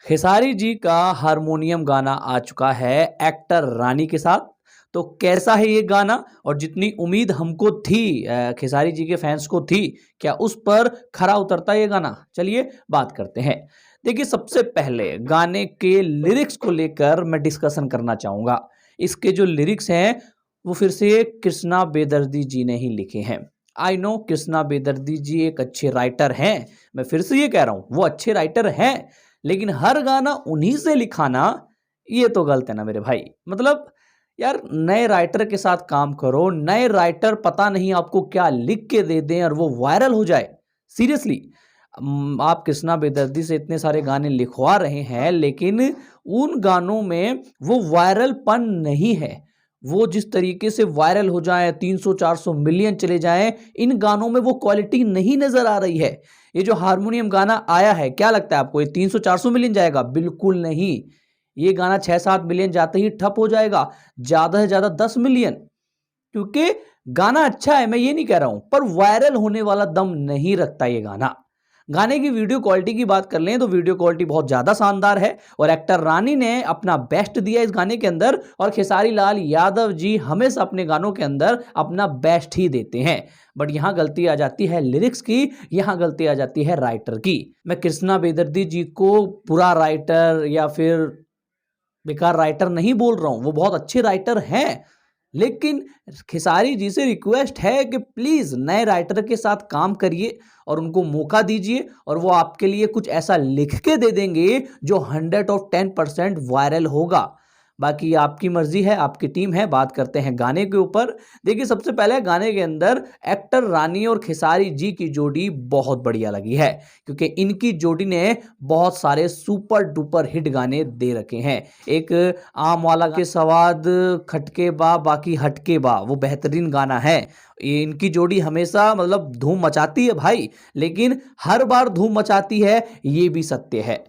खेसारी जी का हारमोनियम गाना आ चुका है एक्टर रानी के साथ। तो कैसा है ये गाना और जितनी उम्मीद हमको थी खेसारी जी के फैंस को थी, क्या उस पर खरा उतरता ये गाना? चलिए बात करते हैं। देखिए, सबसे पहले गाने के लिरिक्स को लेकर मैं डिस्कशन करना चाहूंगा। इसके जो लिरिक्स हैं वो फिर से कृष्णा बेदर्दी जी ने ही लिखे हैं। आई नो कृष्णा बेदर्दी जी एक अच्छे राइटर हैं, मैं फिर से ये कह रहा हूं वो अच्छे राइटर हैं, लेकिन हर गाना उन्हीं से लिखाना ये तो गलत है ना मेरे भाई। मतलब यार, नए राइटर के साथ काम करो। नए राइटर पता नहीं आपको क्या लिख के दे दें और वो वायरल हो जाए। सीरियसली, आप कृष्णा बेदर्दी से इतने सारे गाने लिखवा रहे हैं, लेकिन उन गानों में वो वायरलपन नहीं है। वो जिस तरीके से वायरल हो जाए, 300-400 मिलियन चले जाएं, इन गानों में वो क्वालिटी नहीं नजर आ रही है। ये जो हारमोनियम गाना आया है, क्या लगता है आपको ये 300-400 मिलियन जाएगा? बिल्कुल नहीं। ये गाना 6-7 मिलियन जाते ही ठप हो जाएगा, ज्यादा से ज्यादा 10 मिलियन। क्योंकि गाना अच्छा है, मैं ये नहीं कह रहा हूं, पर वायरल होने वाला दम नहीं रखता ये गाना। गाने की वीडियो क्वालिटी की बात कर लें तो वीडियो क्वालिटी बहुत ज्यादा शानदार है और एक्टर रानी ने अपना बेस्ट दिया इस गाने के अंदर। और खेसारी लाल यादव जी हमेशा अपने गानों के अंदर अपना बेस्ट ही देते हैं। बट यहां गलती आ जाती है लिरिक्स की, यहां गलती आ जाती है राइटर की। मैं कृष्णा बेदर्दी जी को बुरा राइटर या फिर बेकार राइटर नहीं बोल रहा हूं, वो बहुत अच्छे राइटर हैं। लेकिन खेसारी जी से रिक्वेस्ट है कि प्लीज नए राइटर के साथ काम करिए और उनको मौका दीजिए, और वो आपके लिए कुछ ऐसा लिख के दे देंगे जो 110% वायरल होगा। बाकी आपकी मर्जी है, आपकी टीम है। बात करते हैं गाने के ऊपर। देखिए, सबसे पहले गाने के अंदर एक्टर रानी और खेसारी जी की जोड़ी बहुत बढ़िया लगी है, क्योंकि इनकी जोड़ी ने बहुत सारे सुपर डुपर हिट गाने दे रखे हैं। एक आम वाला के सवाद खटके बा बाकी हटके बा, वो बेहतरीन गाना है। ये इनकी जोड़ी हमेशा मतलब धूम मचाती है भाई, लेकिन हर बार धूम मचाती है, ये भी सत्य है।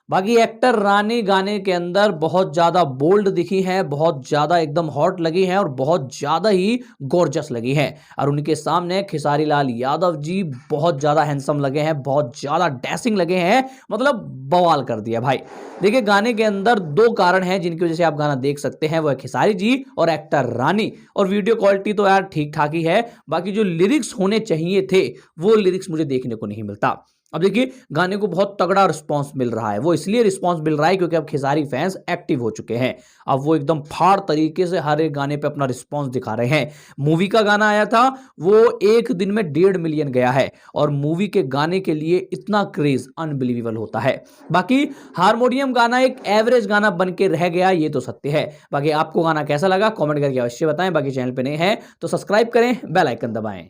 बाकी एक्टर रानी गाने के अंदर बहुत ज्यादा बोल्ड दिखी हैं, बहुत ज्यादा एकदम हॉट लगी हैं और बहुत ज्यादा ही गॉर्जस लगी हैं। और उनके सामने खेसारी लाल यादव जी बहुत ज्यादा हैंडसम लगे हैं, बहुत ज्यादा डैशिंग लगे हैं, मतलब बवाल कर दिया भाई। देखिए, गाने के अंदर दो कारण हैं जिनकी वजह से आप गाना देख सकते हैं, वो है खेसारी जी और एक्टर रानी। और वीडियो क्वालिटी तो यार ठीक ठाक ही है, बाकी जो लिरिक्स होने चाहिए थे वो लिरिक्स मुझे देखने को नहीं मिलता। अब देखिए, गाने को बहुत तगड़ा रिस्पांस मिल रहा है। वो इसलिए रिस्पांस मिल रहा है क्योंकि अब खेसारी फैंस एक्टिव हो चुके हैं। अब वो एकदम फाड़ तरीके से हर एक गाने पे अपना रिस्पांस दिखा रहे हैं। मूवी का गाना आया था, वो एक दिन में 1.5 मिलियन गया है, और मूवी के गाने के लिए इतना क्रेज अनबिलीवेबल होता है। बाकी हारमोनियम गाना एक एवरेज गाना बन के रह गया, ये तो सत्य है। बाकी आपको गाना कैसा लगा कॉमेंट करके अवश्य बताएं। बाकी चैनल पे नए हैं तो सब्सक्राइब करें, बेल आइकन दबाएं।